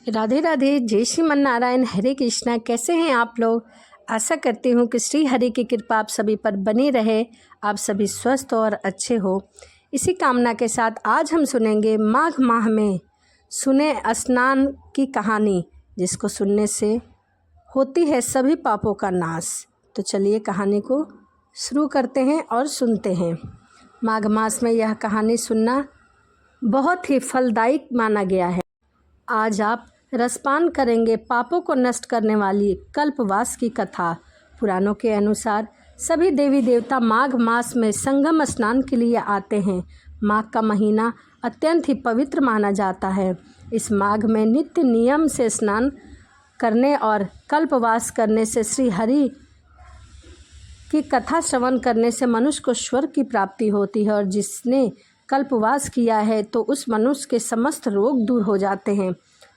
राधे राधे, जय श्रीमन नारायण, हरे कृष्णा। कैसे हैं आप लोग? आशा करती हूँ कि श्री हरि की कृपा आप सभी पर बनी रहे, आप सभी स्वस्थ और अच्छे हो। इसी कामना के साथ आज हम सुनेंगे माघ माह में सुने स्नान की कहानी, जिसको सुनने से होती है सभी पापों का नाश। तो चलिए कहानी को शुरू करते हैं और सुनते हैं। माघ मास में यह कहानी सुनना बहुत ही फलदायक माना गया है। आज आप रसपान करेंगे पापों को नष्ट करने वाली कल्पवास की कथा। पुराणों के अनुसार सभी देवी देवता माघ मास में संगम स्नान के लिए आते हैं। माघ का महीना अत्यंत ही पवित्र माना जाता है। इस माघ में नित्य नियम से स्नान करने और कल्पवास करने से श्री हरि की कथा श्रवण करने से मनुष्य को स्वर्ग की प्राप्ति होती है, और जिसने कल्पवास किया है तो उस मनुष्य के समस्त रोग दूर हो जाते हैं।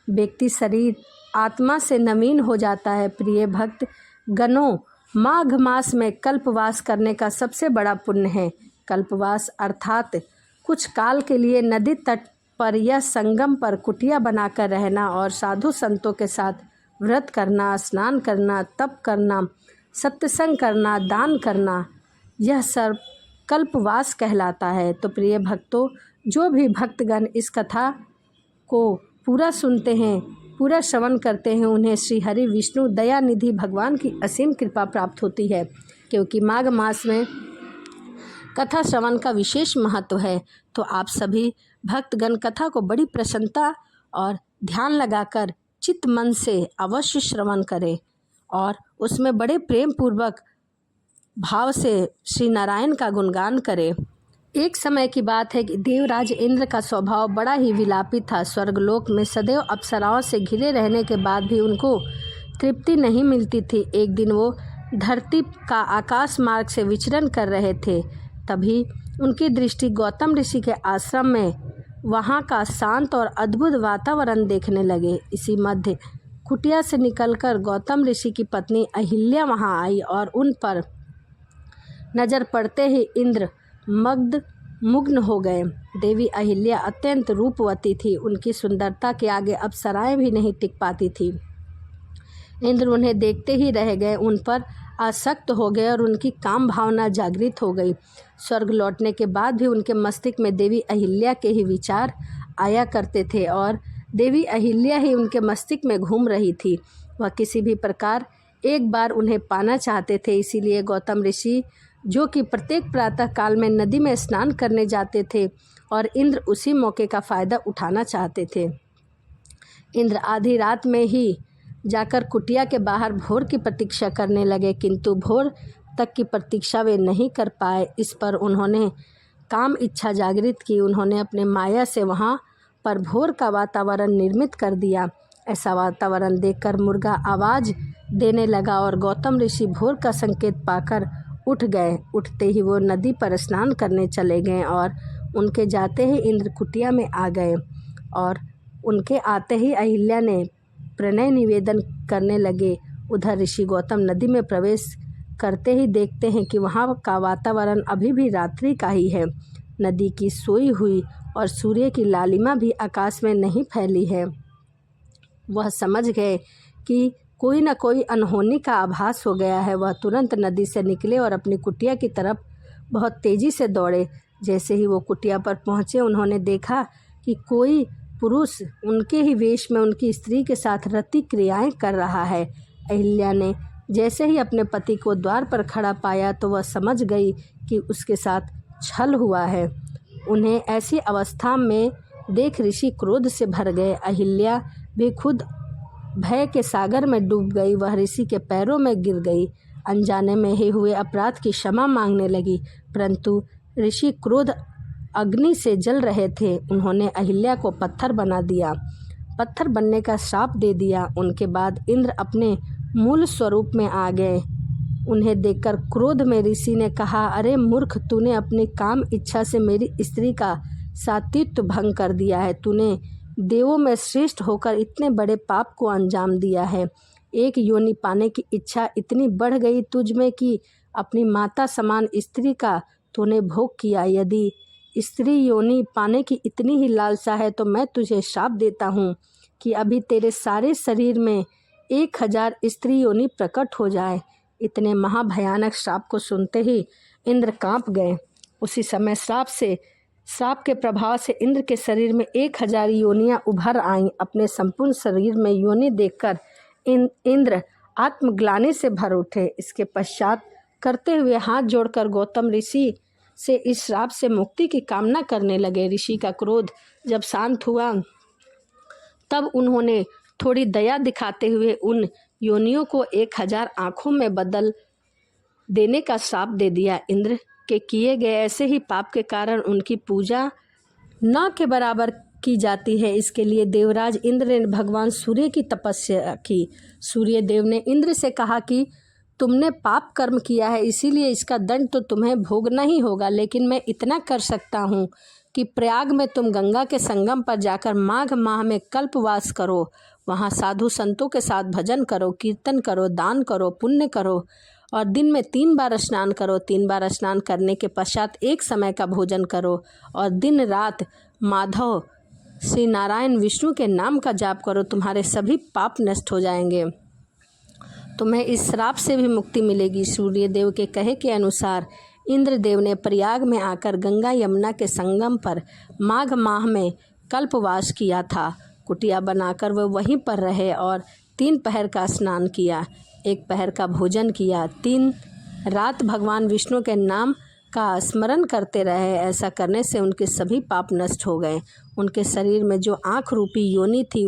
व्यक्ति शरीर आत्मा से नवीन हो जाता है। प्रिय भक्त गणों, माघ मास में कल्पवास करने का सबसे बड़ा पुण्य है। कल्पवास अर्थात कुछ काल के लिए नदी तट पर या संगम पर कुटिया बनाकर रहना और साधु संतों के साथ व्रत करना, स्नान करना, तप करना, सत्संग करना, दान करना, यह सब कल्पवास कहलाता है। तो प्रिय भक्तों, जो भी भक्तगण इस कथा को पूरा सुनते हैं, पूरा श्रवण करते हैं, उन्हें श्री हरि विष्णु दयानिधि भगवान की असीम कृपा प्राप्त होती है। क्योंकि माघ मास में कथा श्रवण का विशेष महत्व है। तो आप सभी भक्तगण कथा को बड़ी प्रसन्नता और ध्यान लगाकर चित्त मन से अवश्य श्रवण करें और उसमें बड़े प्रेम पूर्वक भाव से श्री नारायण का गुणगान करें। एक समय की बात है कि देवराज इंद्र का स्वभाव बड़ा ही विलापी था। स्वर्गलोक में सदैव अप्सराओं से घिरे रहने के बाद भी उनको तृप्ति नहीं मिलती थी। एक दिन वो धरती का आकाश मार्ग से विचरण कर रहे थे। तभी उनकी दृष्टि गौतम ऋषि के आश्रम में वहाँ का शांत और अद्भुत वातावरण देखने लगे। इसी मध्य कुटिया से निकलकर गौतम ऋषि की पत्नी अहिल्या वहाँ आई और उन पर नज़र पड़ते ही इंद्र मुग्न हो गए। देवी अहिल्या अत्यंत रूपवती थी। उनकी सुंदरता के आगे अप्सराएं भी नहीं टिक पाती थी। इंद्र उन्हें देखते ही रह गए, उन पर आसक्त हो गए और उनकी काम भावना जागृत हो गई। स्वर्ग लौटने के बाद भी उनके मस्तिष्क में देवी अहिल्या के ही विचार आया करते थे और देवी अहिल्या ही उनके मस्तिष्क में घूम रही थी। वह किसी भी प्रकार एक बार उन्हें पाना चाहते थे। इसीलिए गौतम ऋषि, जो कि प्रत्येक प्रातः काल में नदी में स्नान करने जाते थे, और इंद्र उसी मौके का फ़ायदा उठाना चाहते थे। इंद्र आधी रात में ही जाकर कुटिया के बाहर भोर की प्रतीक्षा करने लगे, किंतु भोर तक की प्रतीक्षा वे नहीं कर पाए। इस पर उन्होंने काम इच्छा जागृत की। उन्होंने अपने माया से वहाँ पर भोर का वातावरण निर्मित कर दिया। ऐसा वातावरण देखकर मुर्गा आवाज़ देने लगा और गौतम ऋषि भोर का संकेत पाकर उठ गए। उठते ही वो नदी पर स्नान करने चले गए और उनके जाते ही इंद्र कुटिया में आ गए और उनके आते ही अहिल्या ने प्रणय निवेदन करने लगे। उधर ऋषि गौतम नदी में प्रवेश करते ही देखते हैं कि वहाँ का वातावरण अभी भी रात्रि का ही है। नदी की सोई हुई और सूर्य की लालिमा भी आकाश में नहीं फैली है। वह समझ गए कि कोई न कोई अनहोनी का आभास हो गया है। वह तुरंत नदी से निकले और अपनी कुटिया की तरफ बहुत तेज़ी से दौड़े। जैसे ही वो कुटिया पर पहुँचे, उन्होंने देखा कि कोई पुरुष उनके ही वेश में उनकी स्त्री के साथ रति क्रियाएं कर रहा है। अहिल्या ने जैसे ही अपने पति को द्वार पर खड़ा पाया तो वह समझ गई कि उसके साथ छल हुआ है। उन्हें ऐसी अवस्था में देख ऋषि क्रोध से भर गए। अहिल्या भी खुद भय के सागर में डूब गई। वह ऋषि के पैरों में गिर गई। अनजाने में ही हुए अपराध की क्षमा मांगने लगी, परंतु ऋषि क्रोध अग्नि से जल रहे थे। उन्होंने अहिल्या को पत्थर बना दिया, पत्थर बनने का श्राप दे दिया। उनके बाद इंद्र अपने मूल स्वरूप में आ गए। उन्हें देखकर क्रोध में ऋषि ने कहा, अरे मूर्ख, तूने अपनी काम इच्छा से मेरी स्त्री का सात्वित्व भंग कर दिया है। तूने देवों में श्रेष्ठ होकर इतने बड़े पाप को अंजाम दिया है। एक योनि पाने की इच्छा इतनी बढ़ गई तुझ में कि अपनी माता समान स्त्री का तूने भोग किया। यदि स्त्री योनि पाने की इतनी ही लालसा है तो मैं तुझे श्राप देता हूँ कि अभी तेरे सारे शरीर में 1000 स्त्री योनि प्रकट हो जाए। इतने महाभयानक श्राप को सुनते ही इंद्र कांप गए। उसी समय श्राप के प्रभाव से इंद्र के शरीर में 1000 योनियां उभर आईं। अपने संपूर्ण शरीर में योनि देखकर इंद्र आत्मग्लानि से भर उठे। इसके पश्चात करते हुए हाथ जोड़कर गौतम ऋषि से इस श्राप से मुक्ति की कामना करने लगे। ऋषि का क्रोध जब शांत हुआ तब उन्होंने थोड़ी दया दिखाते हुए उन योनियों को 1000 आँखों में बदल देने का श्राप दे दिया। इंद्र के किए गए ऐसे ही पाप के कारण उनकी पूजा न के बराबर की जाती है। इसके लिए देवराज इंद्र ने भगवान सूर्य की तपस्या की। सूर्य देव ने इंद्र से कहा कि तुमने पाप कर्म किया है, इसीलिए इसका दंड तो तुम्हें भोगना ही होगा, लेकिन मैं इतना कर सकता हूँ कि प्रयाग में तुम गंगा के संगम पर जाकर माघ माह में कल्पवास करो। वहाँ साधु संतों के साथ भजन करो, कीर्तन करो, दान करो, पुण्य करो और दिन में 3 बार स्नान करो। 3 बार स्नान करने के पश्चात एक समय का भोजन करो और दिन रात माधव श्री नारायण विष्णु के नाम का जाप करो। तुम्हारे सभी पाप नष्ट हो जाएंगे, तुम्हें इस श्राप से भी मुक्ति मिलेगी। सूर्य देव के कहे के अनुसार इंद्रदेव ने प्रयाग में आकर गंगा यमुना के संगम पर माघ माह में कल्पवास किया था। कुटिया बनाकर वह वहीं पर रहे और 3 पहर का स्नान किया, 1 पहर का भोजन किया, 3 रात भगवान विष्णु के नाम का स्मरण करते रहे। ऐसा करने से उनके सभी पाप नष्ट हो गए। उनके शरीर में जो आँख रूपी योनि थी